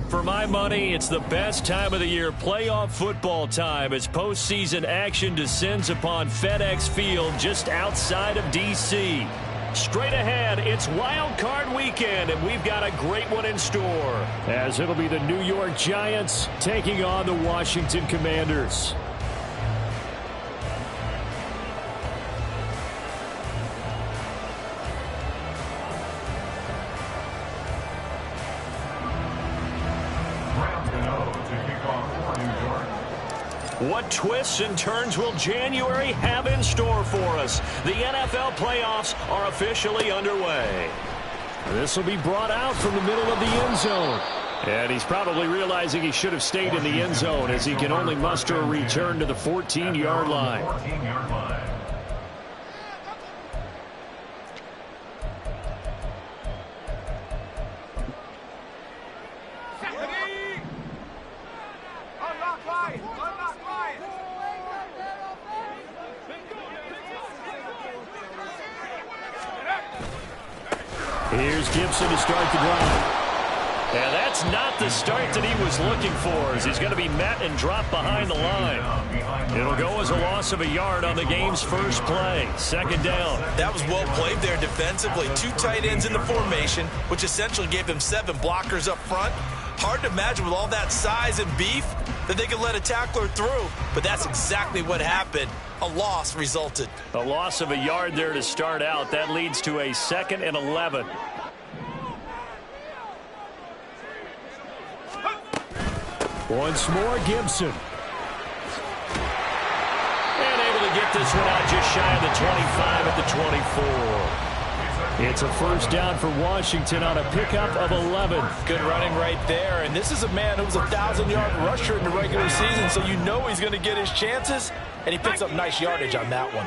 For my money, it's the best time of the year, playoff football time, as postseason action descends upon FedEx Field just outside of D.C. Straight ahead, it's Wild Card Weekend, and we've got a great one in store, as it'll be the New York Giants taking on the Washington Commanders. What twists and turns will January have in store for us? The NFL playoffs are officially underway. This will be brought out from the middle of the end zone. And he's probably realizing he should have stayed in the end zone, as he can only muster a return to the 14-yard line. Here's Gibson to start the drive. And that's not the start that he was looking for, as he's going to be met and dropped behind the line. It'll go as a loss of a yard on the game's first play. Second down. That was well played there defensively. Two tight ends in the formation, which essentially gave them 7 blockers up front. Hard to imagine with all that size and beef that they could let a tackler through, but that's exactly what happened. A loss resulted. A loss of a yard there to start out. That leads to a 2nd and 11. Once more, Gibson. And able to get this one out just shy of the 25 at the 24. It's a first down for Washington on a pickup of 11. Good running right there. And this is a man who was a 1,000-yard rusher in the regular season, so you know he's going to get his chances. And he picks up nice yardage on that one.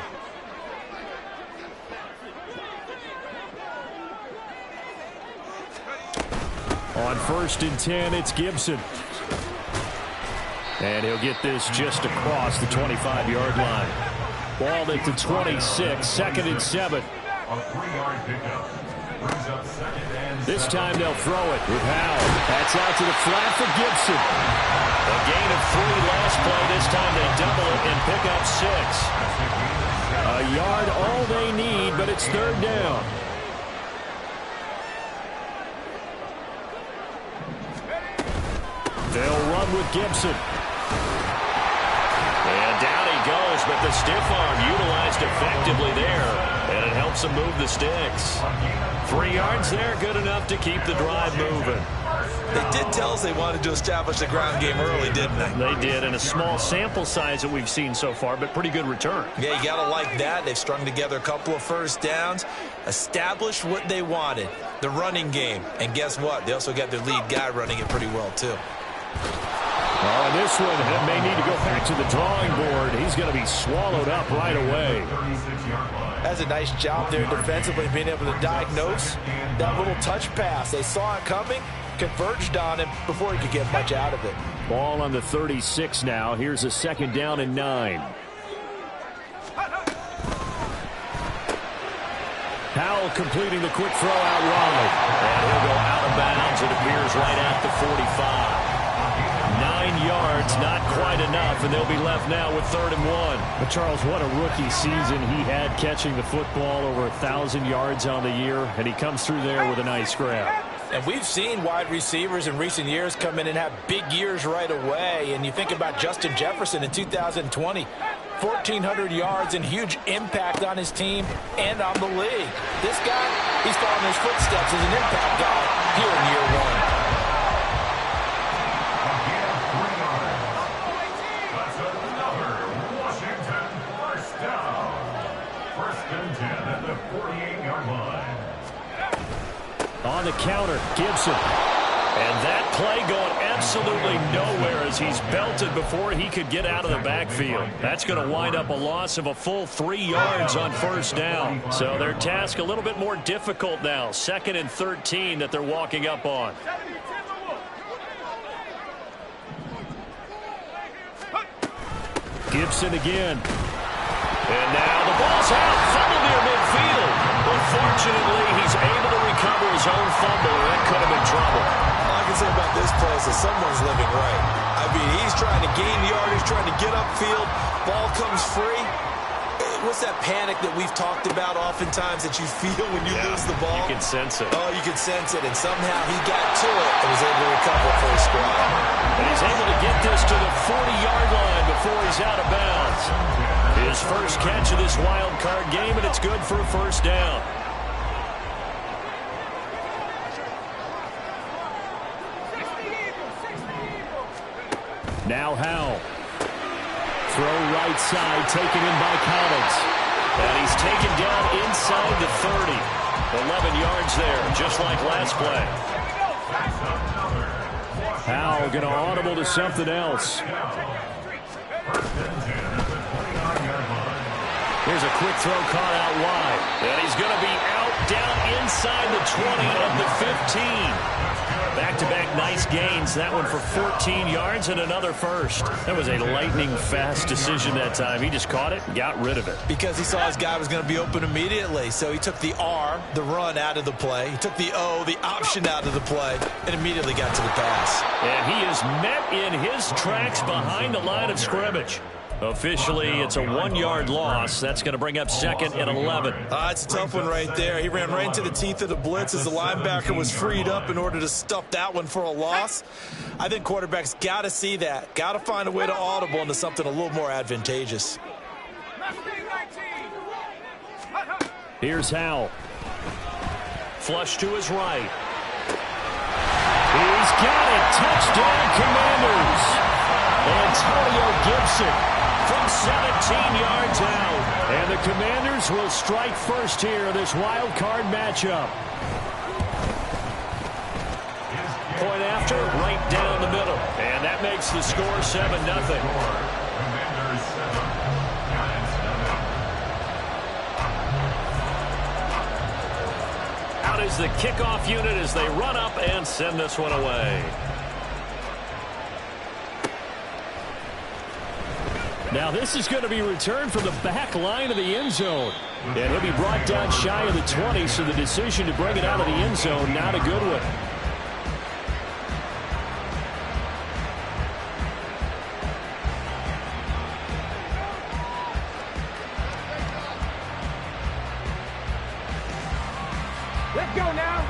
On 1st and 10, it's Gibson. And he'll get this just across the 25-yard line. Ball at the 26, 2nd and 7. This time they'll throw it with Howell. That's out to the flat for Gibson. A gain of 3 last play. This time they double it and pick up 6. A yard all they need, but it's 3rd down. They'll run with Gibson. And down he goes, but the stiff arm utilized effectively there. And it helps them move the sticks. 3 yards there, good enough to keep the drive moving. They did tell us they wanted to establish the ground game early, didn't they? They did, and a small sample size that we've seen so far, but pretty good return. Yeah, you got to like that. They've strung together a couple of first downs, established what they wanted, the running game. And guess what? They also got their lead guy running it pretty well, too. Oh, and this one may need to go back to the drawing board. He's going to be swallowed up right away. That's a nice job there defensively, being able to diagnose that little touch pass. They saw it coming, converged on him before he could get much out of it. Ball on the 36 now. Here's a 2nd down and 9. Howell completing the quick throw out wide. And he'll go out of bounds. It appears right at the 45. 9 yards, not quite enough, and they'll be left now with 3rd and 1. But Charles, what a rookie season he had, catching the football over 1,000 yards on the year, and he comes through there with a nice grab. And we've seen wide receivers in recent years come in and have big years right away. And you think about Justin Jefferson in 2020, 1,400 yards and huge impact on his team and on the league. This guy, he's following his footsteps as an impact guy here in year 1. On the counter, Gibson. And that play going absolutely nowhere as he's belted before he could get out of the backfield. That's going to wind up a loss of a full 3 yards on 1st down. So their task a little bit more difficult now. 2nd and 13 that they're walking up on. Gibson again. And now the ball's out. Fumble near midfield. But fortunately, he's able to recover his own fumble, or that could have been trouble. All I can say about this play is the trying to gain yardage, trying to get upfield. Ball comes free. What's that panic that we've talked about oftentimes that you feel when you lose the ball? You can sense it. Oh, you can sense it, and somehow he got to it and was able to recover for his squad. And he's able to get this to the 40-yard line before he's out of bounds. His first catch of this wild card game, and it's good for a first down. Now Howell. Throw right side, taken in by Collins. And he's taken down inside the 30. 11 yards there, just like last play. Howell going to audible to something else. Here's a quick throw caught out wide. And he's going to be out down inside the 20 of the 15. Back-to-back nice gains. That one for 14 yards and another first. That was a lightning-fast decision that time. He just caught it and got rid of it. Because he saw his guy was going to be open immediately. So he took the R, the run, out of the play. He took the O, the option, out of the play, and immediately got to the pass. And he is met in his tracks behind the line of scrimmage. Officially, it's a 1-yard loss. That's going to bring up second and 11. It's a tough one right there. He ran right into the teeth of the blitz as the linebacker was freed up in order to stuff that one for a loss. I think quarterbacks got to see that. Got to find a way to audible into something a little more advantageous. Here's Howell. Flush to his right. He's got it. Touchdown, Commanders. Antonio Gibson from 17 yards out. And the Commanders will strike first here in this wild card matchup. Point after, right down the middle. And that makes the score 7-0. Out is the kickoff unit as they run up and send this one away. Now this is going to be returned from the back line of the end zone. And he'll be brought down shy of the 20, so the decision to bring it out of the end zone, not a good one. Let's go now.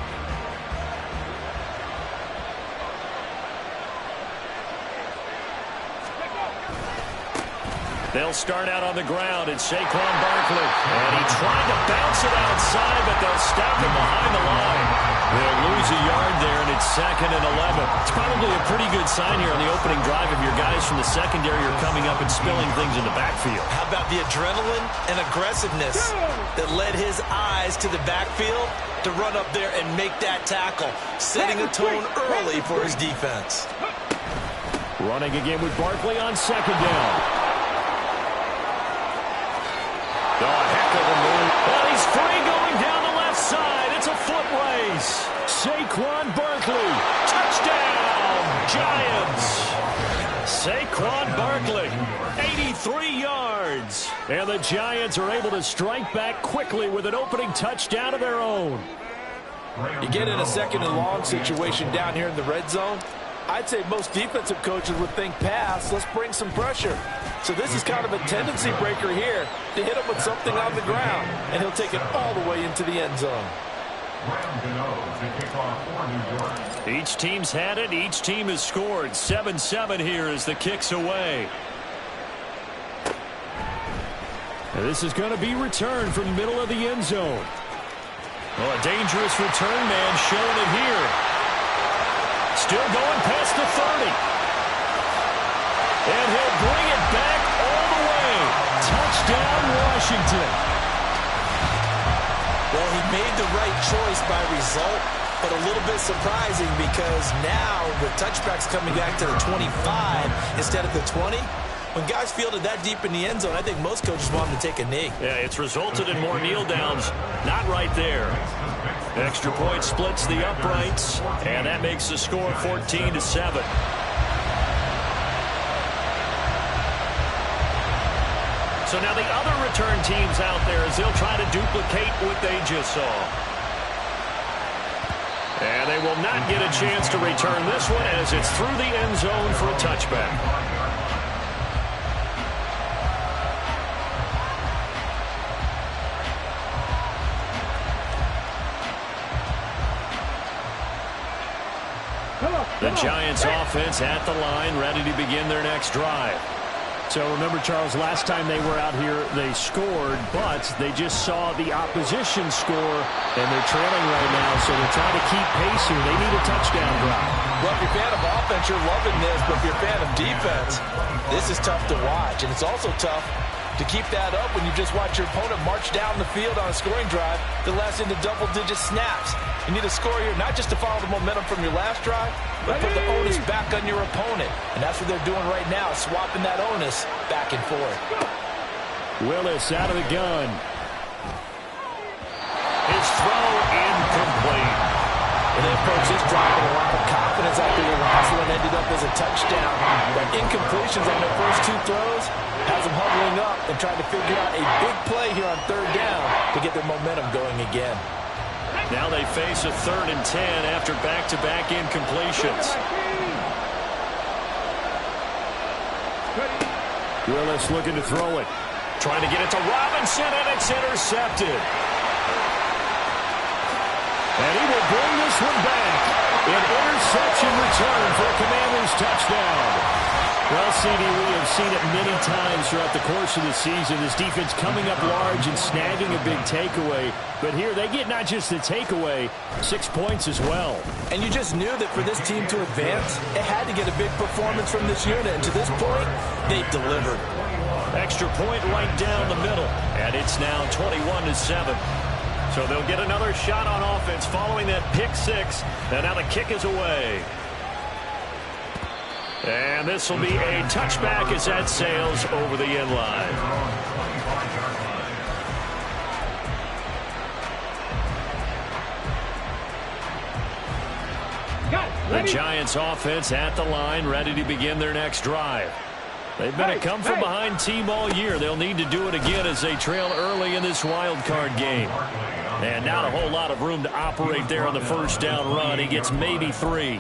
They'll start out on the ground. It's Saquon Barkley. And he tried to bounce it outside, but they'll stop him behind the line. They'll lose a yard there, and it's second and 11. It's probably a pretty good sign here on the opening drive of your guys from the secondary are coming up and spilling things in the backfield. How about the adrenaline and aggressiveness that led his eyes to the backfield to run up there and make that tackle, setting a tone early for his defense. Running again with Barkley on second down. Oh, heck of a move. Well, he's free going down the left side. It's a foot race. Saquon Barkley. Touchdown, Giants. Saquon Barkley, 83 yards. And the Giants are able to strike back quickly with an opening touchdown of their own. You get in a second and long situation down here in the red zone. I'd say most defensive coaches would think pass. Let's bring some pressure. So this is kind of a tendency breaker here to hit him with something on the ground. And he'll take it all the way into the end zone. Each team's had it. Each team has scored. 7-7 here as the kick's away. And this is going to be returned from the middle of the end zone. Well, a dangerous return man showing it here. Still going past the 30. And he'll bring it back all the way. Touchdown, Washington. Well, he made the right choice by result, but a little bit surprising because now the touchback's coming back to the 25 instead of the 20. When guys fielded that deep in the end zone, I think most coaches want him to take a knee. Yeah, it's resulted in more kneel downs. Not right there. Extra point splits the uprights, and that makes the score 14-7. So now the other return teams out there as they'll try to duplicate what they just saw. And they will not get a chance to return this one as it's through the end zone for a touchback. The Giants offense at the line, ready to begin their next drive. So remember, Charles, last time they were out here, they scored, but they just saw the opposition score, and they're trailing right now, so they're trying to keep pace here. They need a touchdown drive. Well, if you're a fan of offense, you're loving this, but if you're a fan of defense, this is tough to watch, and it's also tough to keep that up when you just watch your opponent march down the field on a scoring drive that lasts into double-digit snaps. You need a score here, not just to follow the momentum from your last drive, but put the onus back on your opponent. And that's what they're doing right now, swapping that onus back and forth. Willis out of the gun. His throw incomplete. And they approach this drive with a lot of confidence after the last one ended up as a touchdown. But incompletions on their first two throws has them huddling up and trying to figure out a big play here on third down to get their momentum going again. Now they face a 3rd and 10 after back-to-back incompletions. Willis looking to throw it. Trying to get it to Robinson, and it's intercepted. And he will bring this one back. An interception return for a Commanders touchdown. Well, CD, we have seen it many times throughout the course of the season. This defense coming up large and snagging a big takeaway. But here they get not just the takeaway, 6 points as well. And you just knew that for this team to advance, it had to get a big performance from this unit. And to this point, they've delivered. Extra point right down the middle. And it's now 21-7. So they'll get another shot on offense following that pick six. And now the kick is away. And this will be a touchback as that sails over the end line. The Giants offense at the line, ready to begin their next drive. They've been a come-from-behind team all year. They'll need to do it again as they trail early in this wild card game. And not a whole lot of room to operate there on the first down run. He gets maybe 3.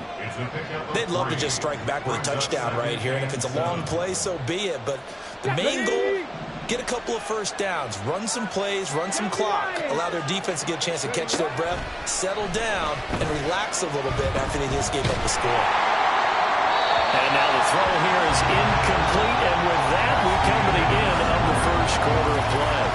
They'd love to just strike back with a touchdown right here, and if it's a long play, so be it. But the main goal, get a couple of first downs, run some plays, run some clock, allow their defense to get a chance to catch their breath, settle down, and relax a little bit after they just gave up the score. And now the throw here is incomplete, and with that, we come to the end of the first quarter of play.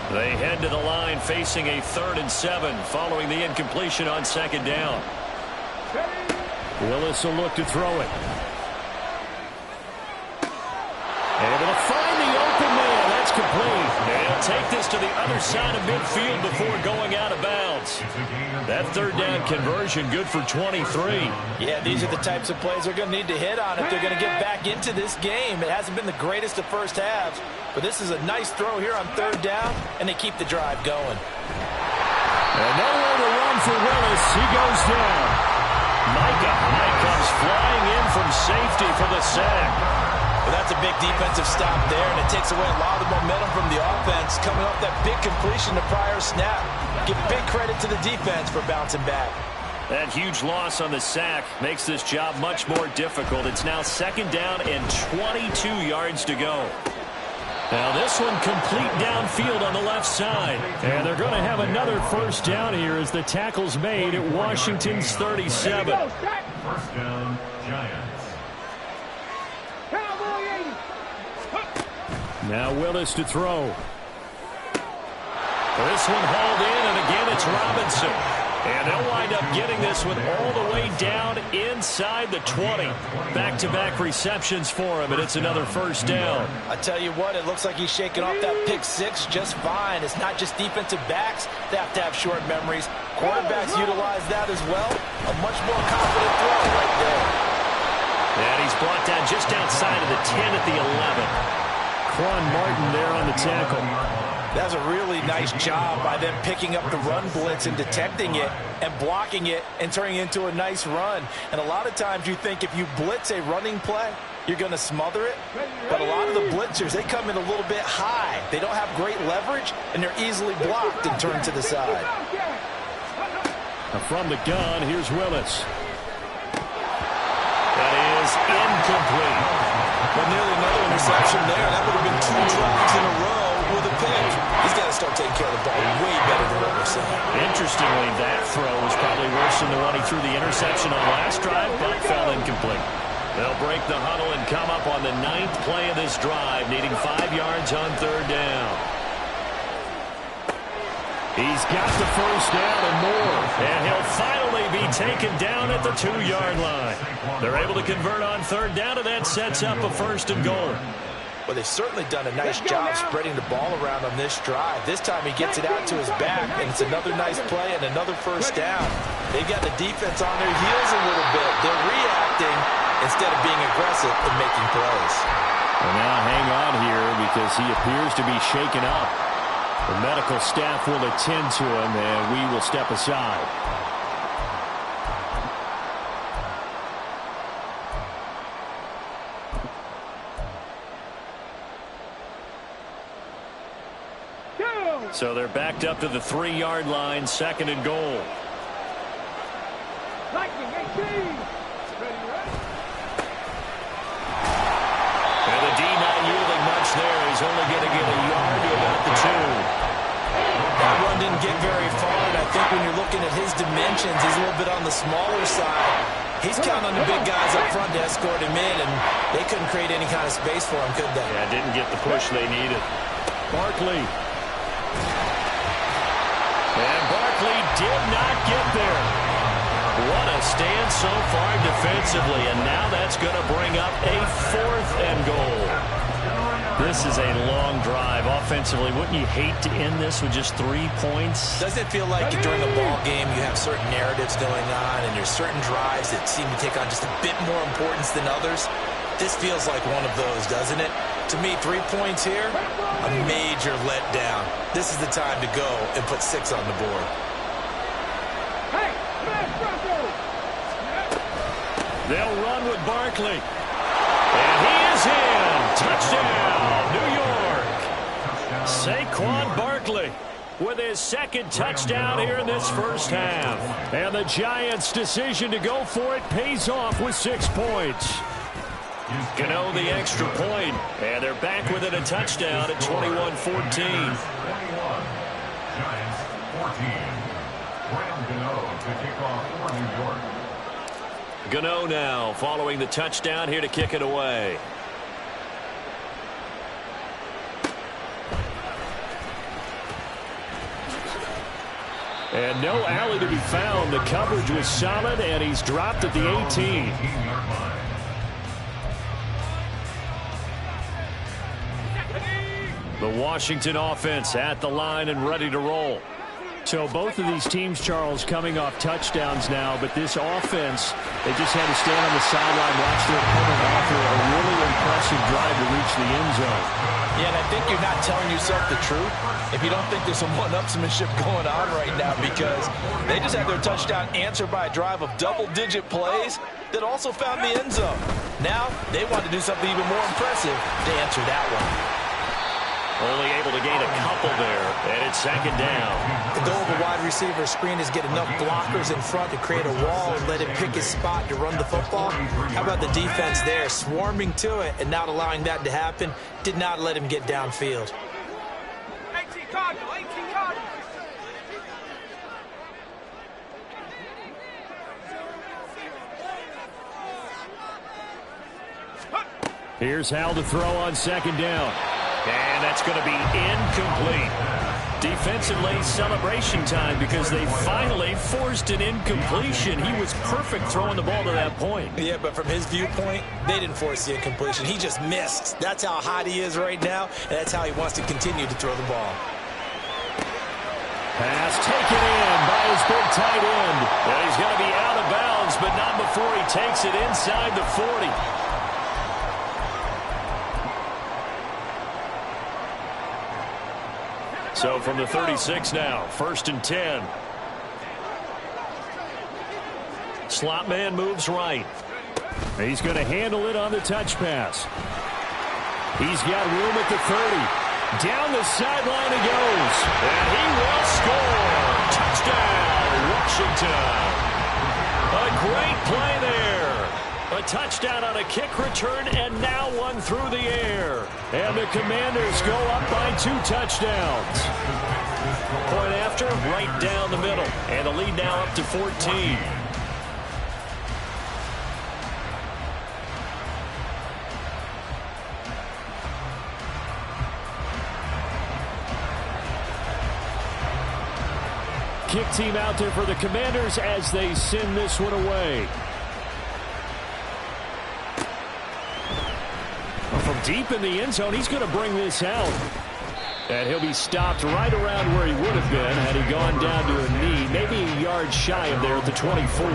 They head to the line facing a 3rd and 7 following the incompletion on 2nd down. Willis will look to throw it. Able to find the open man. That's complete. They'll take this to the other side of midfield before going out of bounds. That 3rd down conversion good for 23. Yeah, these are the types of plays they're going to need to hit on if they're going to get back into this game. It hasn't been the greatest of first halves, but this is a nice throw here on 3rd down, and they keep the drive going. And nowhere to run for Willis. He goes down. Micah Hyde comes flying in from safety for the sack. Well, that's a big defensive stop there, and it takes away a lot of the momentum from the offense coming off that big completion the prior snap. Give big credit to the defense for bouncing back. That huge loss on the sack makes this job much more difficult. It's now 2nd down and 22 yards to go. Now this one complete downfield on the left side. And they're going to have another first down here as the tackle's made at Washington's 37. First down, Giants. Now Willis to throw. This one hauled in, and again it's Robinson. And they'll wind up getting this one all the way down inside the 20. Back-to-back receptions for him, and it's another first down. I tell you what, it looks like he's shaking off that pick six just fine. It's not just defensive backs that have to have short memories. Quarterbacks utilize that as well. A much more confident throw right there. And he's brought down just outside of the 10 at the 11. Quan Martin there on the tackle. That's a really nice job by them picking up the run blitz and detecting it and blocking it and turning it into a nice run. And a lot of times you think if you blitz a running play, you're going to smother it. But a lot of the blitzers, they come in a little bit high. They don't have great leverage, and they're easily blocked and turned to the side. From the gun, here's Willis. That is incomplete. But nearly another interception there. That would have been 2 drives in a row with a pick. He's got to start taking care of the ball way better than what we're seeing. Interestingly, that throw was probably worse than the one he threw the interception on last drive, but fell incomplete. They'll break the huddle and come up on the 9th play of this drive, needing 5 yards on 3rd down. He's got the first down and more. And he'll finally be taken down at the 2-yard line. They're able to convert on 3rd down, and that sets up a 1st and goal. Well, they've certainly done a nice job spreading the ball around on this drive. This time he gets it out to his back, and it's another nice play and another 1st down. They've got the defense on their heels a little bit. They're reacting instead of being aggressive and making plays. And now hang on here because he appears to be shaken up. The medical staff will attend to him, and we will step aside. So they're backed up to the 3-yard line, 2nd and goal. Lightning 18. And the D not yielding much there. He's only going to get a yard to about the 2. That run didn't get very far, and I think when you're looking at his dimensions, he's a little bit on the smaller side. He's counting on the big guys up front to escort him in, and they couldn't create any kind of space for him, could they? Yeah, didn't get the push they needed. Barkley. And Barkley did not get there. What a stand so far defensively, and now that's going to bring up a 4th and goal. This is a long drive offensively. Wouldn't you hate to end this with just 3 points? Doesn't it feel like during a ball game you have certain narratives going on and there's certain drives that seem to take on just a bit more importance than others? This feels like one of those, doesn't it? To me, 3 points here, a major letdown. This is the time to go and put 6 on the board. Hey, smash Bronco! They'll run with Barkley. And he is in. Touchdown, New York. Saquon Barkley with his 2nd touchdown here in this 1st half. And the Giants' decision to go for it pays off with 6 points. Gano the extra point, and they're back within a touchdown at 21-14. Giants 14. Graham Gano to kick off for New York. Gano now following the touchdown here to kick it away. And no alley to be found. The coverage was solid, and he's dropped at the 18. The Washington offense at the line and ready to roll. So both of these teams, Charles, coming off touchdowns now, but this offense, they just had to stand on the sideline, watch their opponent offer a really impressive drive to reach the end zone. Yeah, and I think you're not telling yourself the truth if you don't think there's some one-upsmanship going on right now, because they just had their touchdown answered by a drive of double-digit plays that also found the end zone. Now they want to do something even more impressive to answer that one. Only able to gain a couple there, and it's 2nd down. The goal of a wide receiver screen is get enough blockers in front to create a wall and let him pick his spot to run the football. How about the defense there, swarming to it and not allowing that to happen? Did not let him get downfield. 18 Cardinal, 18 Cardinal. Here's Hal to throw on 2nd down. And that's going to be incomplete. Defensively, celebration time because they finally forced an incompletion. He was perfect throwing the ball to that point. Yeah, but from his viewpoint, they didn't force the incompletion. He just missed. That's how hot he is right now, and that's how he wants to continue to throw the ball. Pass taken in by his big tight end. Well, he's going to be out of bounds, but not before he takes it inside the 40. So from the 36 now, 1st and 10. Slot man moves right. He's going to handle it on the touch pass. He's got room at the 30. Down the sideline he goes. And he will score. Touchdown, Washington. A great play there. A touchdown on a kick return, and now one through the air. And the Commanders go up by 2 touchdowns. Point after, right down the middle. And the lead now up to 14. Kick team out there for the Commanders as they send this one away. From deep in the end zone, he's going to bring this out. And he'll be stopped right around where he would have been had he gone down to a knee, maybe a yard shy of there at the 24.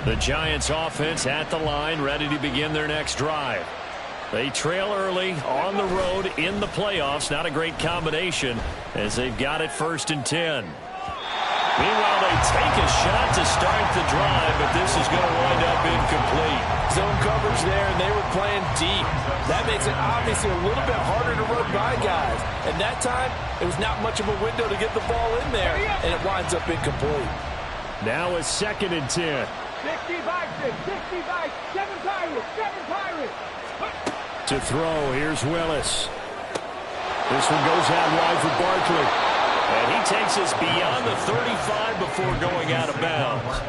The Giants offense at the line, ready to begin their next drive. They trail early on the road in the playoffs. Not a great combination as they've got it 1st and 10. Meanwhile, they take a shot to start the drive, but this is going to wind up incomplete. Zone coverage there, and they were playing deep. That makes it obviously a little bit harder to run by guys. And that time, it was not much of a window to get the ball in there, and it winds up incomplete. Now a 2nd and 10. 65, 7 Pirates. To throw, here's Willis. This one goes out wide for Barkley. And he takes us beyond the 35 before going out of bounds.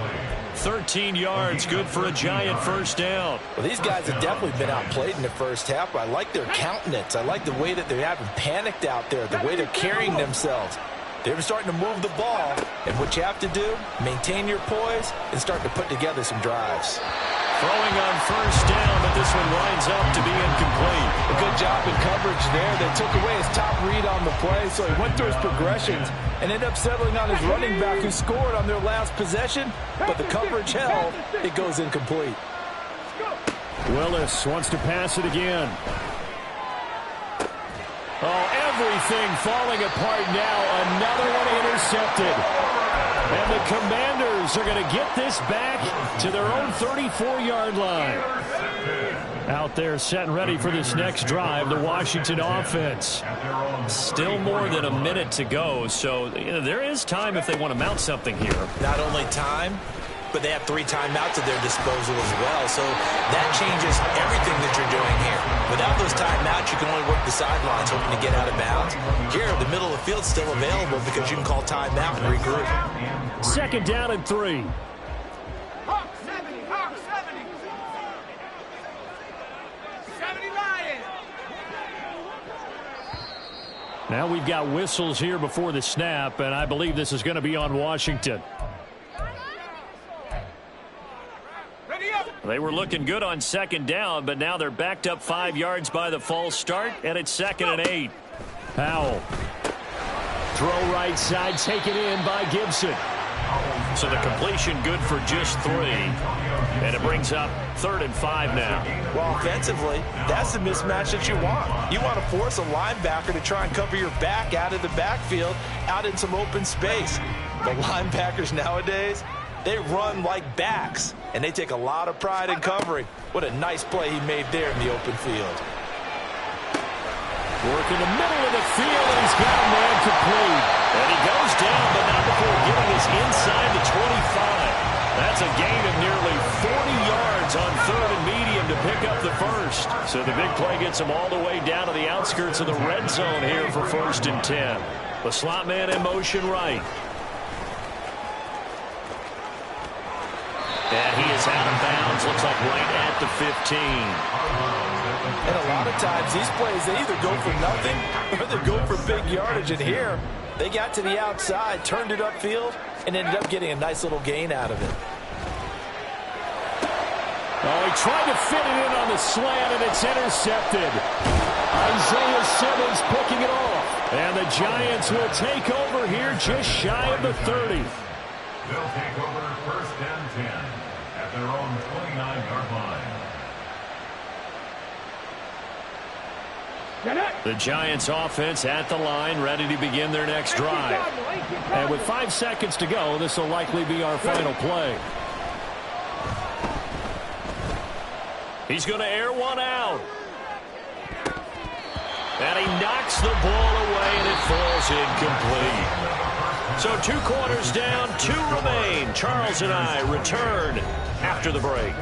13 yards, good for a Giant 1st down. Well, these guys have definitely been outplayed in the first half, but I like their countenance. I like the way that they haven't panicked out there, the way they're carrying themselves. They're starting to move the ball, and what you have to do, maintain your poise and start to put together some drives. Throwing on 1st down, but this one winds up to be incomplete. A good job in coverage there. They took away his top read on the play, so he went through his progressions and ended up settling on his running back who scored on their last possession, but the coverage held. It goes incomplete. Willis wants to pass it again. Oh, everything falling apart now. Another one intercepted. And the Commanders are going to get this back to their own 34-yard line. Out there set and ready for this next drive, the Washington offense. Still more than a minute to go, so there is time if they want to mount something here. Not only time, but they have 3 timeouts at their disposal as well. So that changes everything that you're doing here. Without those timeouts, you can only work the sidelines hoping to get out of bounds. Here, the middle of the field's still available because you can call timeout and regroup. 2nd down and 3. Hawk 70. 70 Lions. Now we've got whistles here before the snap, and I believe this is going to be on Washington. They were looking good on 2nd down, but now they're backed up 5 yards by the false start, and it's 2nd and 8. Powell. Throw right side, taken in by Gibson. So the completion good for just 3. And it brings up 3rd and 5 now. Well, offensively, that's the mismatch that you want. You want to force a linebacker to try and cover your back out of the backfield, out in some open space. The linebackers nowadays, they run like backs, and they take a lot of pride in covering. What a nice play he made there in the open field. Work in the middle of the field, and he's got a man complete. And he goes down, but not before getting us inside the 25. That's a gain of nearly 40 yards on 3rd and medium to pick up the 1st. So the big play gets him all the way down to the outskirts of the red zone here for 1st and 10. The slot man in motion right. And he is out of bounds. Looks like right at the 15. And a lot of times, these plays, they either go for nothing or they go for big yardage. And here, they got to the outside, turned it upfield, and ended up getting a nice little gain out of it. Oh, he tried to fit it in on the slant, and it's intercepted. Isaiah Simmons picking it off. And the Giants will take over here just shy of the 30. They'll take over 1st and 10 at at their own 29-yard line. The Giants offense at the line, ready to begin their next drive. And with 5 seconds to go, this will likely be our final play. He's going to air one out. And he knocks the ball away, and it falls incomplete. So 2 quarters down, 2 remain. Charles and I return after the break.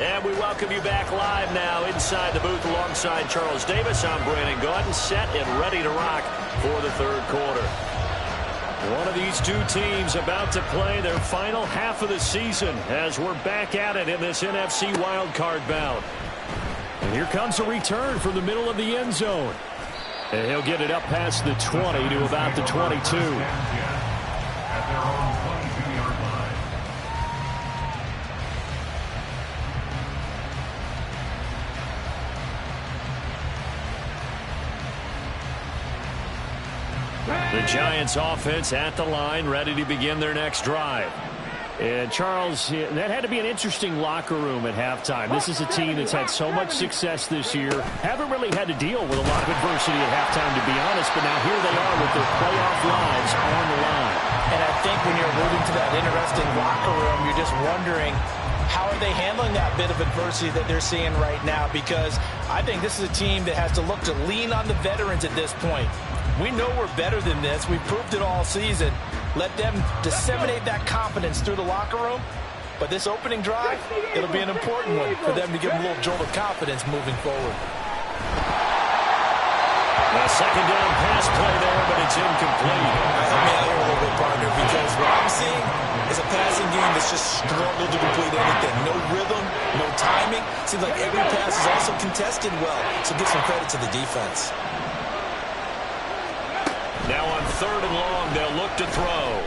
And we welcome you back live now inside the booth alongside Charles Davis. I'm Brandon Gaudin, set and ready to rock for the third quarter. One of these 2 teams about to play their final half of the season as we're back at it in this NFC wildcard bout. And here comes a return from the middle of the end zone. And he'll get it up past the 20 to about the 22. At their own 22-yard line. The Giants offense at the line, ready to begin their next drive. And Charles, that had to be an interesting locker room at halftime. This is a team that's had so much success this year. Haven't really had to deal with a lot of adversity at halftime, to be honest. But now here they are with their playoff lives on the line. And I think when you're alluding to that interesting locker room, you're just wondering, how are they handling that bit of adversity that they're seeing right now? Because I think this is a team that has to look to lean on the veterans at this point. We know we're better than this. We've proved it all season. Let them disseminate that confidence through the locker room. But this opening drive, it'll be an important one for them to give them a little jolt of confidence moving forward. A second down pass play there, but it's incomplete. Help me out here a little bit, partner, because what I'm seeing is a passing game that's just struggled to complete anything. No rhythm, no timing. Seems like every pass is also contested well, so give some credit to the defense. Now on 3rd and long, they'll look to throw.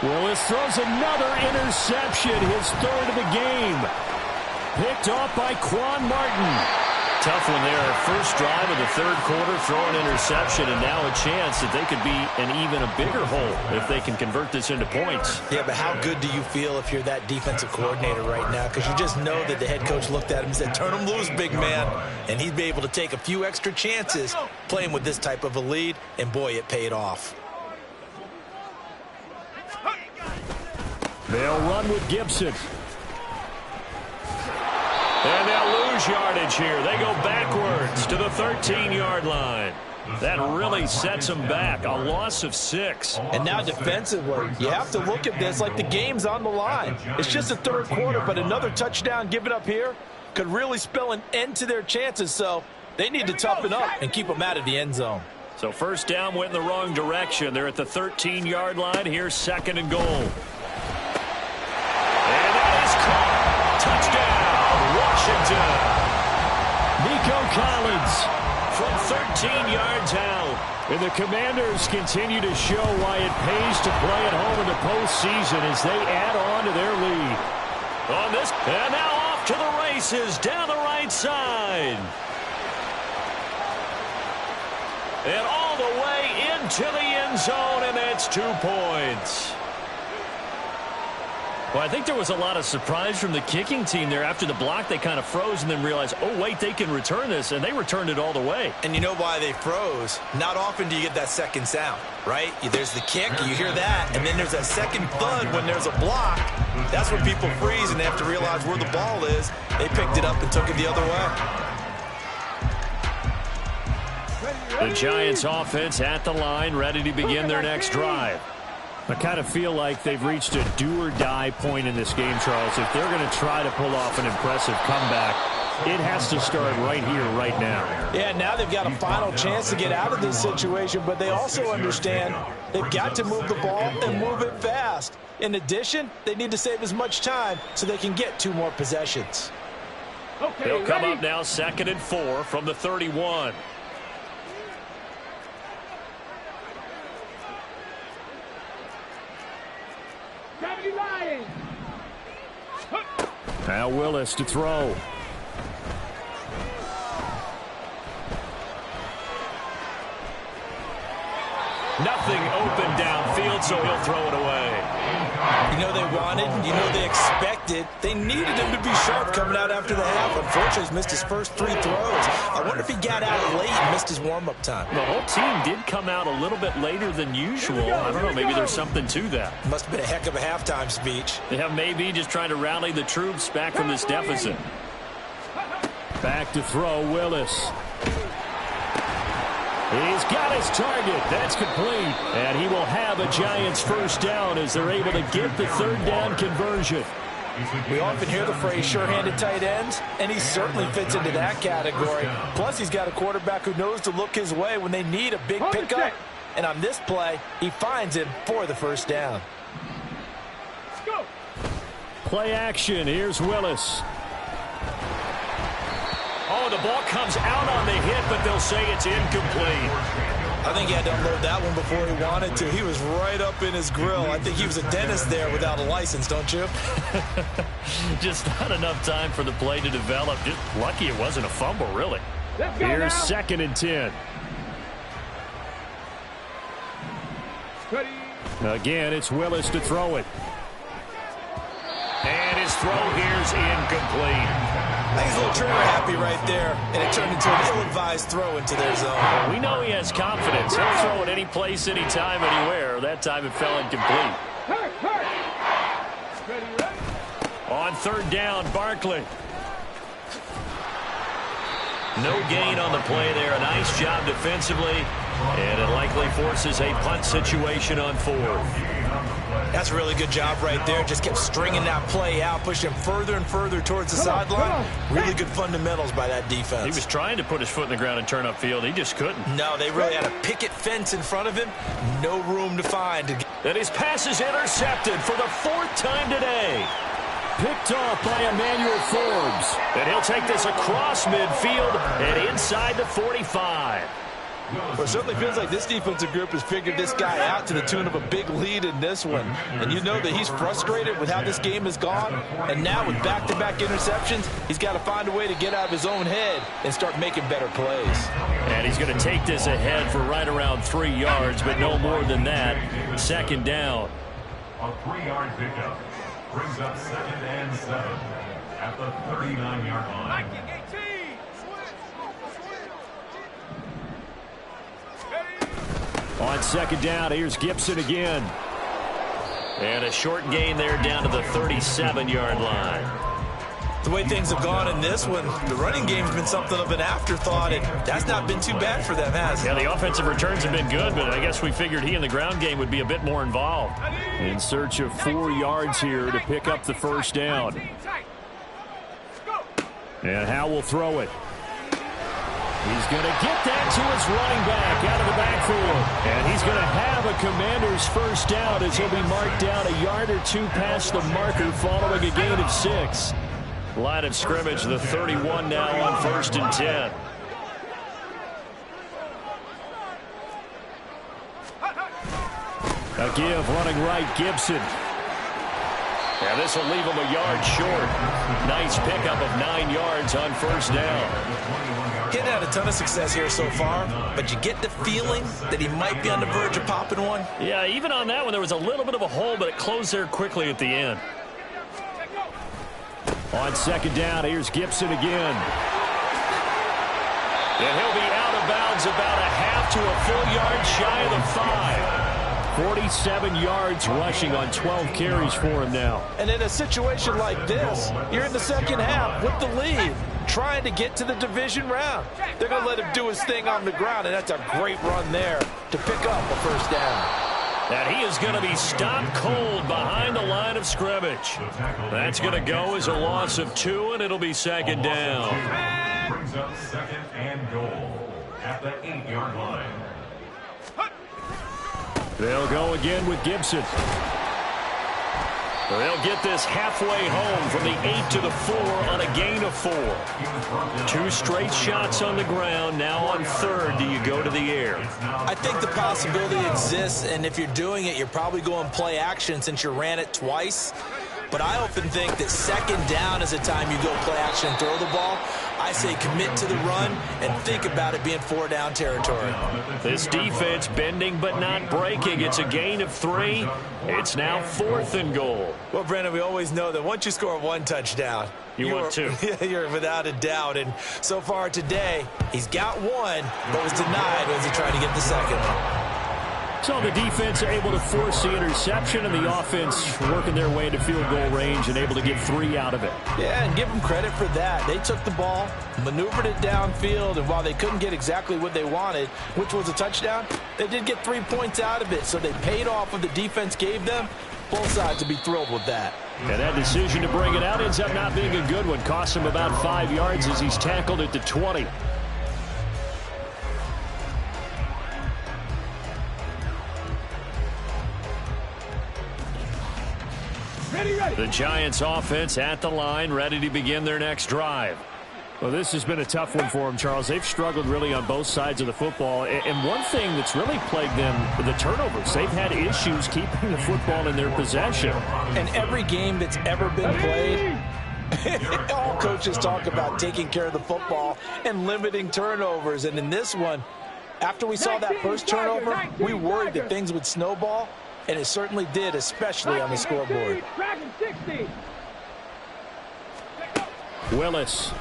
Willis throws another interception, his 3rd of the game. Picked off by Quan Martin. Tough one there. First drive of the 3rd quarter, throw an interception, and now a chance that they could be an even a bigger hole if they can convert this into points. Yeah, but how good do you feel if you're that defensive coordinator right now? Because you just know that the head coach looked at him and said, turn him loose, big man. And he'd be able to take a few extra chances playing with this type of a lead, and boy, it paid off. They'll run with Gibson. And they'll lose yardage here. They go backwards to the 13-yard line. That really sets them back. A loss of 6. And now defensively, you have to look at this like the game's on the line. It's just the 3rd quarter, but another touchdown given up here could really spell an end to their chances. So they need to toughen up and keep them out of the end zone. So first down went in the wrong direction. They're at the 13-yard line. Here's 2nd and goal. And that is caught. Touchdown, Washington. Nico Collins from 13 yards out. And the Commanders continue to show why it pays to play at home in the postseason as they add on to their lead. On this, and now off to the races down the right side. And all the way into the end zone, and that's 2 points. Well, I think there was a lot of surprise from the kicking team there. After the block, they kind of froze and then realized, oh, wait, they can return this, and they returned it all the way. And you know why they froze? Not often do you get that second sound, right? There's the kick, you hear that, and then there's that second thud when there's a block. That's when people freeze and they have to realize where the ball is. They picked it up and took it the other way. The Giants offense at the line, ready to begin their next drive. I kind of feel like they've reached a do-or-die point in this game, Charles. If they're going to try to pull off an impressive comeback, it has to start right here, right now. Yeah, now they've got a final chance to get out of this situation, but they also understand they've got to move the ball and move it fast. In addition, they need to save as much time so they can get 2 more possessions. They'll come up now 2nd and 4 from the 31. Now Willis to throw. Nothing open downfield, so he'll throw it away. You know they wanted, you know they expected. They needed him to be sharp coming out after the half. Unfortunately, he's missed his first 3 throws. I wonder if he got out late and missed his warm-up time. The whole team did come out a little bit later than usual. I don't know, maybe there's something to that. Must have been a heck of a halftime speech. Yeah, maybe just trying to rally the troops back from this deficit. Back to throw, Willis. He's got his target. That's complete. And he will have a Giants first down as they're able to get the third down conversion. We often hear the phrase sure-handed tight ends, and he certainly fits into that category. Plus, he's got a quarterback who knows to look his way when they need a big pickup. And on this play, he finds him for the first down. Play action. Here's Willis. Oh, the ball comes out on the hit, but they'll say it's incomplete. I think he had to unload that one before he wanted to. He was right up in his grill. I think he was a dentist there without a license, don't you? Just not enough time for the play to develop. Just lucky it wasn't a fumble, really. Here's 2nd and 10. Again, it's Willis to throw it. And his throw here's incomplete. I think he's a little trigger happy right there, and it turned into an ill-advised throw into their zone. We know he has confidence. He'll throw it any place, anytime, anywhere. That time it fell incomplete. On 3rd down, Barkley. No gain on the play there. A nice job defensively, and it likely forces a punt situation on 4th. That's a really good job right there. Just kept stringing that play out, pushing him further and further towards the sideline. Really good fundamentals by that defense. He was trying to put his foot in the ground and turn upfield. He just couldn't. No, they really had a picket fence in front of him. No room to find. And his pass is intercepted for the 4th time today. Picked off by Emmanuel Forbes. And he'll take this across midfield and inside the 45. Well, it certainly feels like this defensive group has figured this guy out to the tune of a big lead in this one. And you know that he's frustrated with how this game has gone. And now with back-to-back interceptions, he's got to find a way to get out of his own head and start making better plays. And he's going to take this ahead for right around 3 yards, but no more than that. 2nd down. A 3-yard pickup brings up 2nd and 7 at the 39-yard line. On 2nd down, here's Gibson again. And a short gain there down to the 37-yard line. The way things have gone in this one, the running game's been something of an afterthought, and that's not been too bad for them, has it? Yeah, the offensive returns have been good, but I guess we figured he in the ground game would be a bit more involved. In search of 4 yards here to pick up the first down. And Howe will throw it. He's going to get that to his running back out of the backfield. And he's going to have a Commander's first down as he'll be marked down a yard or 2 past the marker following a gain of 6. Line of scrimmage, the 31 now on 1st and 10. A give running right, Gibson. And this will leave him a yard short. Nice pickup of 9 yards on 1st down. Getting had a ton of success here so far, but you get the feeling that he might be on the verge of popping one. Yeah, even on that one, there was a little bit of a hole, but it closed there quickly at the end. On 2nd down, here's Gibson again. And he'll be out of bounds about a half to a full yard shy of the 5. 47 yards rushing on 12 carries for him now. And in a situation like this, you're in the second half with the lead, trying to get to the division round. They're going to let him do his thing on the ground, and that's a great run there to pick up a first down. And he is going to be stopped cold behind the line of scrimmage. That's going to go as a loss of 2, and it'll be 2nd down. Brings up 2nd and goal at the 8-yard line. They'll go again with Gibson. They'll get this halfway home from the 8 to the 4 on a gain of 4. 2 straight shots on the ground. Now on 3rd, do you go to the air? I think the possibility exists, and if you're doing it, you're probably going play action since you ran it twice. but I often think that second down is a time you go play action and throw the ball. I say commit to the run and think about it being 4-down territory. This defense bending but not breaking. It's a gain of 3. It's now 4th and goal. Well, Brandon, we always know that once you score 1 touchdown, want 2. You're without a doubt. And so far today, he's got 1, but was denied as he tried to get the second one. So the defense able to force the interception, and the offense working their way into field goal range and able to get 3 out of it. Yeah, and give them credit for that. They took the ball, maneuvered it downfield, and while they couldn't get exactly what they wanted, which was a touchdown, they did get 3 points out of it. So they paid off what the defense gave them. Both sides to be thrilled with that. And that decision to bring it out ends up not being a good one. Cost him about 5 yards as he's tackled at the 20. The Giants offense at the line, ready to begin their next drive. Well, this has been a tough one for them, Charles. They've struggled really on both sides of the football. And one thing that's really plagued them, the turnovers. They've had issues keeping the football in their possession. And every game that's ever been played, all coaches talk about taking care of the football and limiting turnovers. And in this one, after we saw that first turnover, we worried that things would snowball. And it certainly did, especially on the scoreboard. Willis.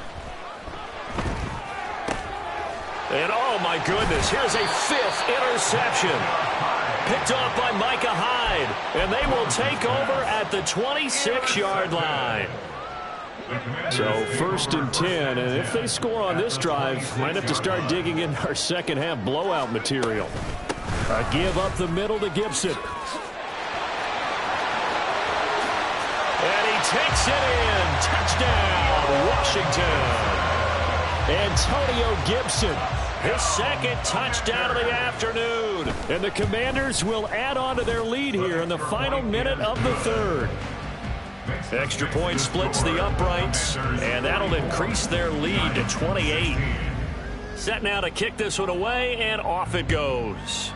And oh my goodness, here's a 5th interception. Picked off by Micah Hyde. And they will take over at the 26-yard line. So 1st and 10, and if they score on this drive, might have to start digging in our second half blowout material. A give up the middle to Gibson. And he takes it in. Touchdown, Washington. Antonio Gibson, his 2nd touchdown of the afternoon. And the Commanders will add on to their lead here in the final minute of the 3rd. Extra point splits the uprights, and that'll increase their lead to 28. Set now to kick this one away, and off it goes.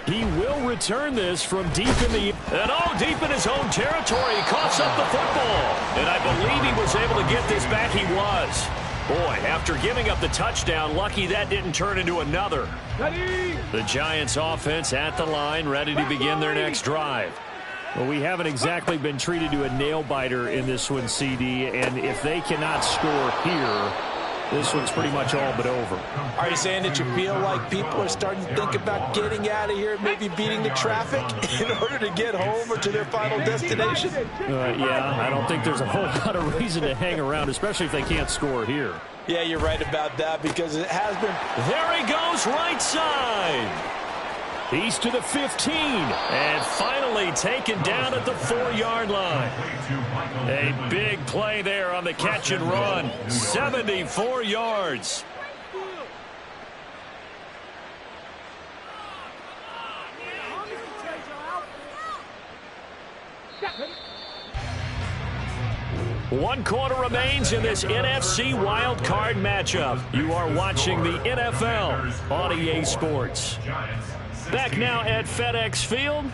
He will return this from deep in the... And deep in his own territory. He coughs up the football. And I believe he was able to get this back. He was. Boy, after giving up the touchdown, lucky that didn't turn into another. The Giants offense at the line, ready to begin their next drive. Well, we haven't exactly been treated to a nail-biter in this one, CD. And if they cannot score here, this one's pretty much all but over. Are you saying that you feel like people are starting to think about getting out of here, maybe beating the traffic in order to get home or to their final destination? Yeah, I don't think there's a whole lot of reason to hang around, especially if they can't score here. Yeah, you're right about that because it has been. There he goes, right side. He's to the 15, and finally taken down at the 4-yard line. A big play there on the catch and run. 74 yards. One quarter remains in this NFC wildcard matchup. You are watching the NFL on EA Sports. Back now at FedEx Field.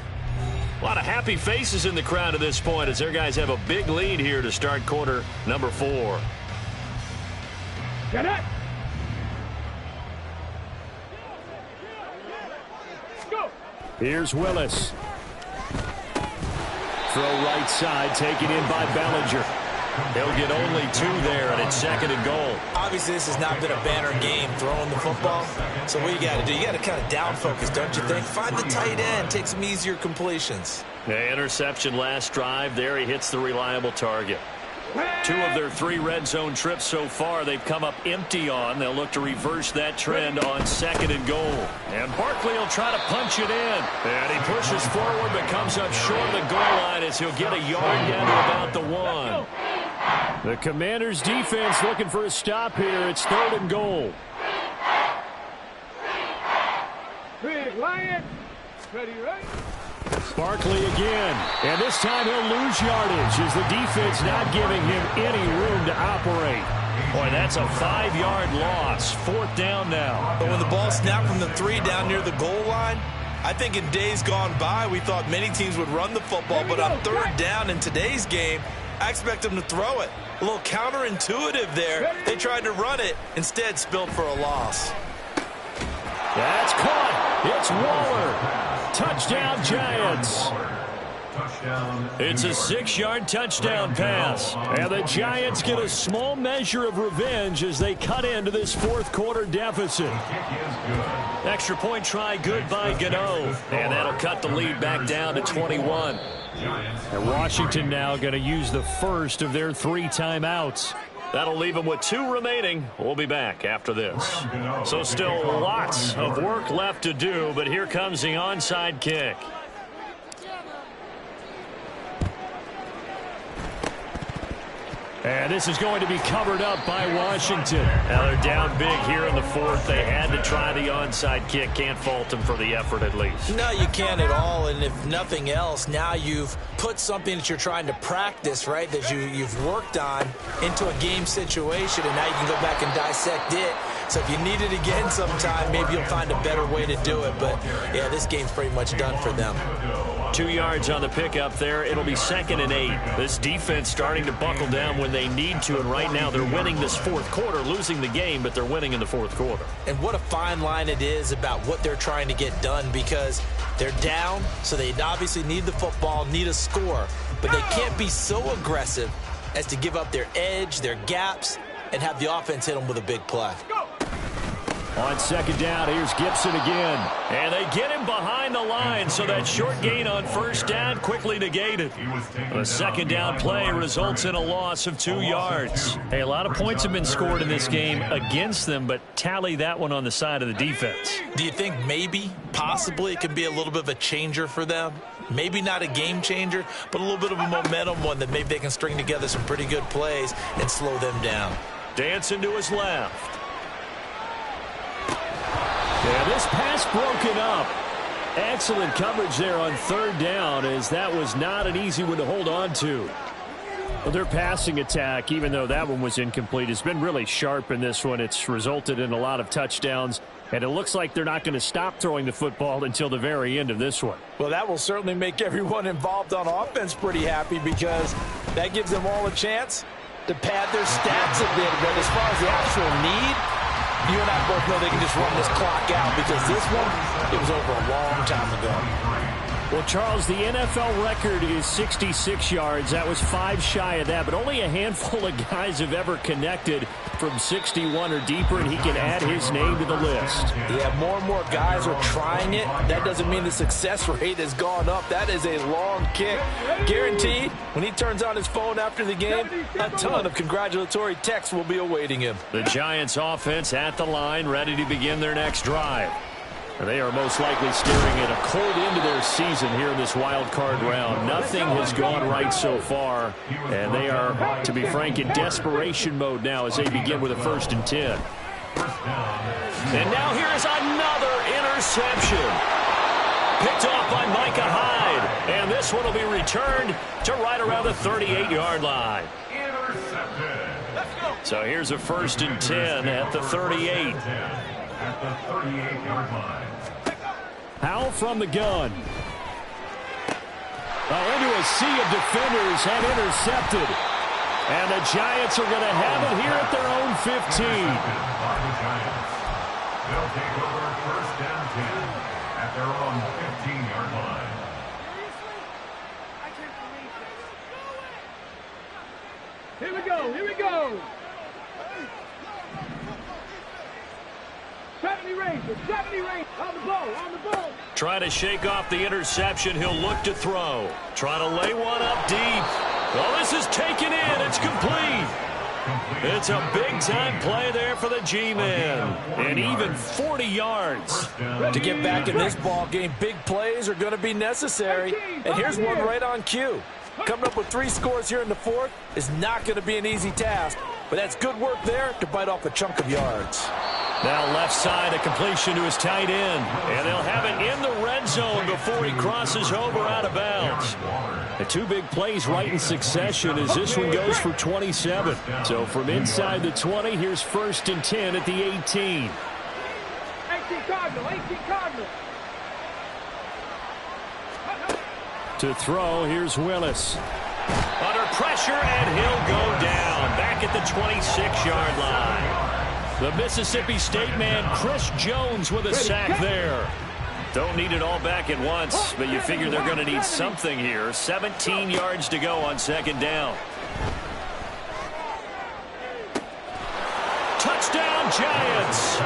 A lot of happy faces in the crowd at this point as their guys have a big lead here to start quarter number 4. Get it! Go! Here's Willis. Throw right side, taken in by Bellinger. He'll get only 2 there, and it's 2nd and goal. Obviously, this has not been a banner game throwing the football. So what you got to do, you got to kind of down focus, don't you think? Find the tight end, take some easier completions. The interception last drive. There he hits the reliable target. 2 of their 3 red zone trips so far they've come up empty on. They'll look to reverse that trend on 2nd and goal. And Barkley will try to punch it in. And he pushes forward but comes up short of the goal line as he'll get a yard down to about the 1. The Commanders' defense looking for a stop here. It's 3rd and goal. Big Lion. Ready, right? Barkley again. And this time he'll lose yardage as the defense not giving him any room to operate. Boy, that's a 5-yard loss. 4th down now. But when the ball snapped from the 3 down near the goal line, I think in days gone by, we thought many teams would run the football, but on third down in today's game, I expect them to throw it. A little counterintuitive there. They tried to run it, instead spilled for a loss. That's caught. It's Waller. Touchdown, Giants. It's a 6-yard touchdown pass. And the Giants get a small measure of revenge as they cut into this fourth-quarter deficit. Extra point try good by Gano. And that'll cut the lead back down to 21. And Washington now going to use the first of their 3 timeouts. That'll leave them with 2 remaining. We'll be back after this. So still lots of work left to do, but here comes the onside kick. And this is going to be covered up by Washington. Now they're down big here in the fourth. They had to try the onside kick. Can't fault them for the effort at least. No, you can't at all. And if nothing else, now you've put something that you're trying to practice, right, that you've worked on into a game situation, and now you can go back and dissect it. So if you need it again sometime, maybe you'll find a better way to do it. But, yeah, this game's pretty much done for them. 2 yards on the pickup there. It'll be 2nd and 8. This defense starting to buckle down when they need to, and right now they're winning this fourth quarter, losing the game, but they're winning in the fourth quarter. And what a fine line it is about what they're trying to get done, because they're down, so they obviously need the football, need a score, but they can't be so aggressive as to give up their edge, their gaps, and have the offense hit them with a big play. On 2nd down, here's Gibson again. And they get him behind the line, so that short gain on 1st down quickly negated. A 2nd down play results in a loss of 2 yards. Hey, a lot of points have been scored in this game against them, but tally that one on the side of the defense. Do you think maybe, possibly, it could be a little bit of a changer for them? Maybe not a game changer, but a little bit of a momentum one that maybe they can string together some pretty good plays and slow them down. Dancing to his left. Yeah, this pass broken up. Excellent coverage there on 3rd down, as that was not an easy one to hold on to. Well, their passing attack, even though that one was incomplete, has been really sharp in this one. It's resulted in a lot of touchdowns, and it looks like they're not going to stop throwing the football until the very end of this one. Well, that will certainly make everyone involved on offense pretty happy, because that gives them all a chance to pad their stats a bit. But as far as the actual need, you and I both know they can just run this clock out, because this one, it was over a long time ago. Well, Charles, the NFL record is 66 yards. That was 5 shy of that, but only a handful of guys have ever connected from 61 or deeper, and he can add his name to the list. Yeah, more and more guys are trying it. That doesn't mean the success rate has gone up. That is a long kick. Guaranteed, when he turns on his phone after the game, a ton of congratulatory texts will be awaiting him. The Giants offense at the line, ready to begin their next drive. They are most likely staring at a cold end to their season here in this wild card round. Nothing has gone right so far, and they are, to be frank, in desperation mode now as they begin with a 1st and 10. And now here is another interception. Picked off by Micah Hyde, and this one will be returned to right around the 38-yard line. So here's a 1st and 10 at the 38. At the 38-yard line. Howell from the gun. Into a sea of defenders and intercepted. And the Giants are going to have it here at their own 15. They'll take over 1st and 10 at their own 15-yard line. Here we go, here we go. 70 range, on the ball. Try to shake off the interception. He'll look to throw. Try to lay one up deep. Well, this is taken in. It's complete. It's a big-time play there for the G-Man. And even 40 yards. To get back in this ball game, big plays are going to be necessary. And here's one right on cue. Coming up with 3 scores here in the fourth is not going to be an easy task. But that's good work there to bite off a chunk of yards. Now left side, a completion to his tight end. And they'll have it in the red zone before he crosses over out of bounds. The 2 big plays right in succession as this one goes for 27. So from inside the 20, here's 1st and 10 at the 18. 18 Cardinal. To throw, here's Willis. Under pressure, and he'll go down. Back at the 26-yard line. The Mississippi State man, Chris Jones, with a sack there. Don't need it all back at once, but you figure they're going to need something here. 17 yards to go on second down. Touchdown, Giants.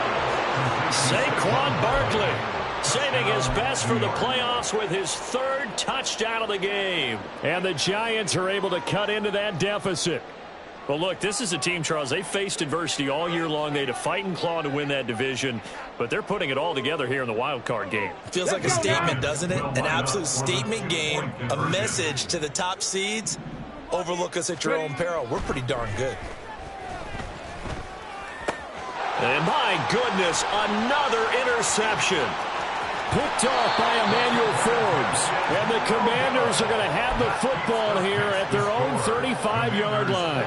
Saquon Barkley saving his best for the playoffs with his third touchdown of the game. And the Giants are able to cut into that deficit. Well, look, this is a team, Charles, they faced adversity all year long. They had to fight and claw to win that division, but they're putting it all together here in the wild card game. Feels like a statement, doesn't it? An absolute statement game, a message to the top seeds. Overlook us at your own peril. We're pretty darn good. And my goodness, another interception. Picked off by Emmanuel Forbes. And the Commanders are going to have the football here at their own 35-yard line.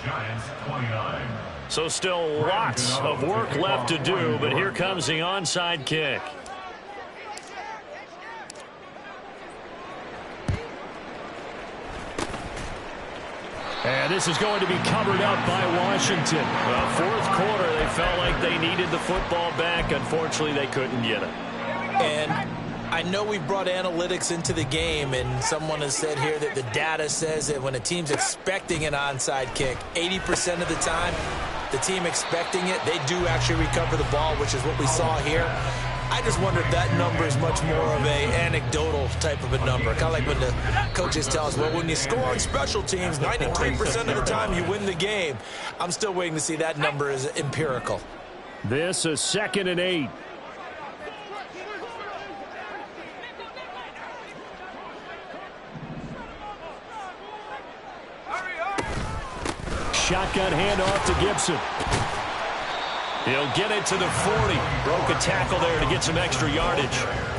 Giants 29. So still lots of work left to do, but here comes the onside kick. And this is going to be covered up by Washington. Well, fourth quarter, they felt like they needed the football back. Unfortunately, they couldn't get it. And I know we brought analytics into the game, and someone has said here that the data says that when a team's expecting an onside kick, 80% of the time, the team expecting it, they do actually recover the ball, which is what we saw here. I just wonder if that number is much more of a anecdotal type of a number. Kind of like when the coaches tell us, well, when you score on special teams, 93% of the time you win the game. I'm still waiting to see that number is empirical. This is 2nd and 8. Shotgun handoff to Gibson. He'll get it to the 40. Broke a tackle there to get some extra yardage.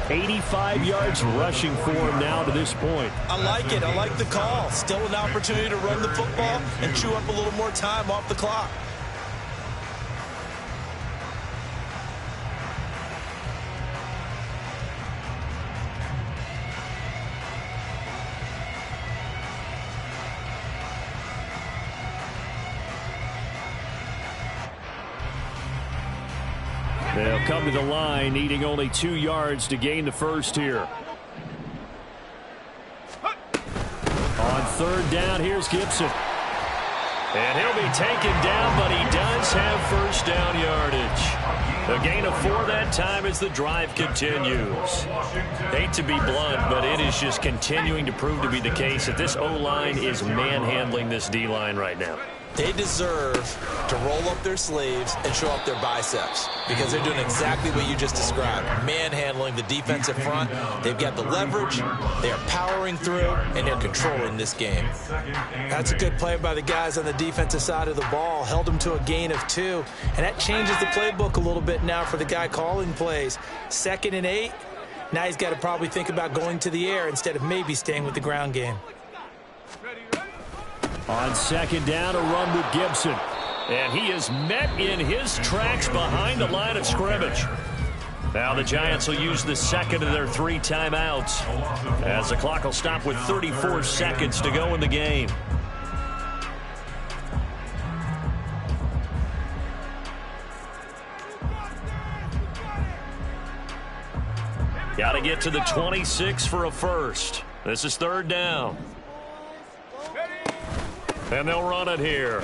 85 yards rushing for him now to this point. I like it. I like the call. Still an opportunity to run the football and chew up a little more time off the clock. They'll come to the line, needing only 2 yards to gain the first here. On third down, here's Gibson. And he'll be taken down, but he does have first down yardage. A gain of 4 that time as the drive continues. Hate to be blunt, but it is just continuing to prove to be the case that this O-line is manhandling this D-line right now. They deserve to roll up their sleeves and show up their biceps because they're doing exactly what you just described. Manhandling the defensive front. They've got the leverage. They are powering through, and they're controlling this game. That's a good play by the guys on the defensive side of the ball. Held them to a gain of 2, and that changes the playbook a little bit now for the guy calling plays. 2nd and 8. Now he's got to probably think about going to the air instead of maybe staying with the ground game. On second down, a run with Gibson. And he is met in his tracks behind the line of scrimmage. Now the Giants will use the second of their 3 timeouts as the clock will stop with 34 seconds to go in the game. Got to get to the 26 for a first. This is third down. And they'll run it here.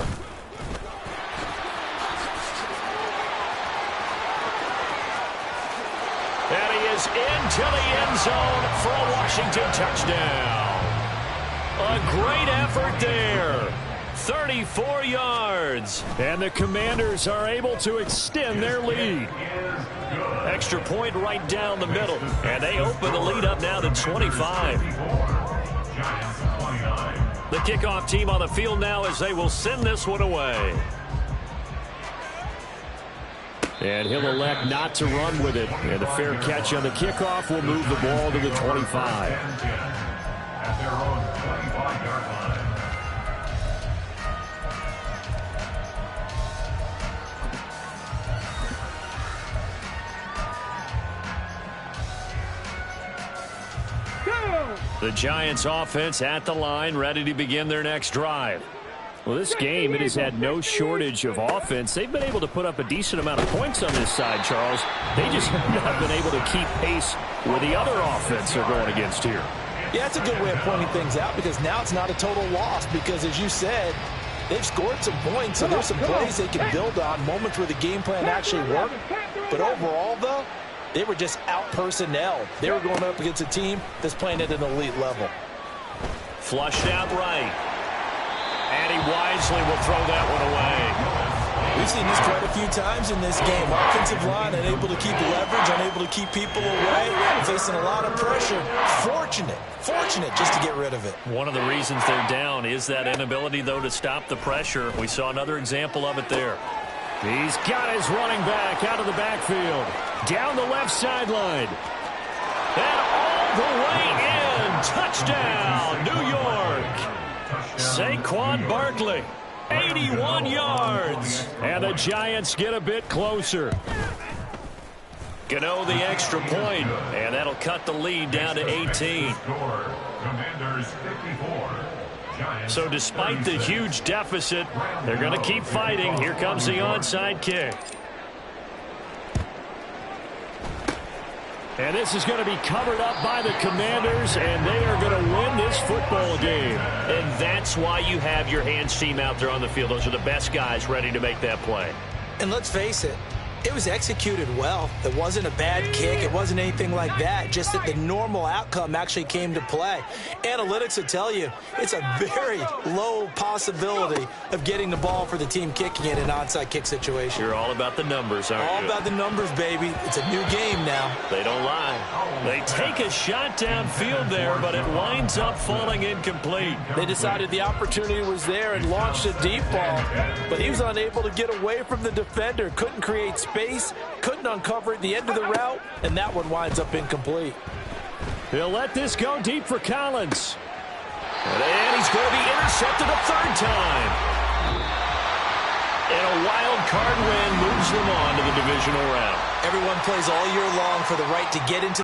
And he is into the end zone for a Washington touchdown. A great effort there. 34 yards. And the Commanders are able to extend their lead. Extra point right down the middle. And they open the lead up now to 25. The kickoff team on the field now as they will send this one away. And he'll elect not to run with it. And a fair catch on the kickoff will move the ball to the 25. At their own 25-yard line. The Giants offense at the line, ready to begin their next drive. Well, this game, it has had no shortage of offense. They've been able to put up a decent amount of points on this side, Charles. They just have not been able to keep pace with the other offense they're going against here. Yeah, it's a good way of pointing things out because now it's not a total loss because, as you said, they've scored some points, so there's some plays they can build on, moments where the game plan actually worked. But overall, though, they were just out-personnel. They were going up against a team that's playing at an elite level. Flushed out right. And he wisely will throw that one away. We've seen this quite a few times in this game. Offensive line unable to keep leverage, unable to keep people away, facing a lot of pressure. Fortunate just to get rid of it. One of the reasons they're down is that inability, though, to stop the pressure. We saw another example of it there. He's got his running back out of the backfield. Down the left sideline. And all the way in. Touchdown, New York. Saquon Barkley, 81 yards. And the Giants get a bit closer. Gano the extra point, and that'll cut the lead down to 18. Commanders 54. So despite the huge deficit, they're going to keep fighting. Here comes the onside kick. And this is going to be covered up by the Commanders, and they are going to win this football game. And that's why you have your hands team out there on the field. Those are the best guys ready to make that play. And let's face it, it was executed well. It wasn't a bad kick. It wasn't anything like that. Just that the normal outcome actually came to play. Analytics will tell you it's a very low possibility of getting the ball for the team kicking it in an onside kick situation. You're all about the numbers, aren't you? All about the numbers, baby. It's a new game now. They don't lie. They take a shot downfield there, but it winds up falling incomplete. They decided the opportunity was there and launched a deep ball, but he was unable to get away from the defender, couldn't create space, couldn't uncover at the end of the route, and that one winds up incomplete. He'll let this go deep for Collins. And he's going to be intercepted a third time. And a wild card win moves them on to the divisional round. Everyone plays all year long for the right to get into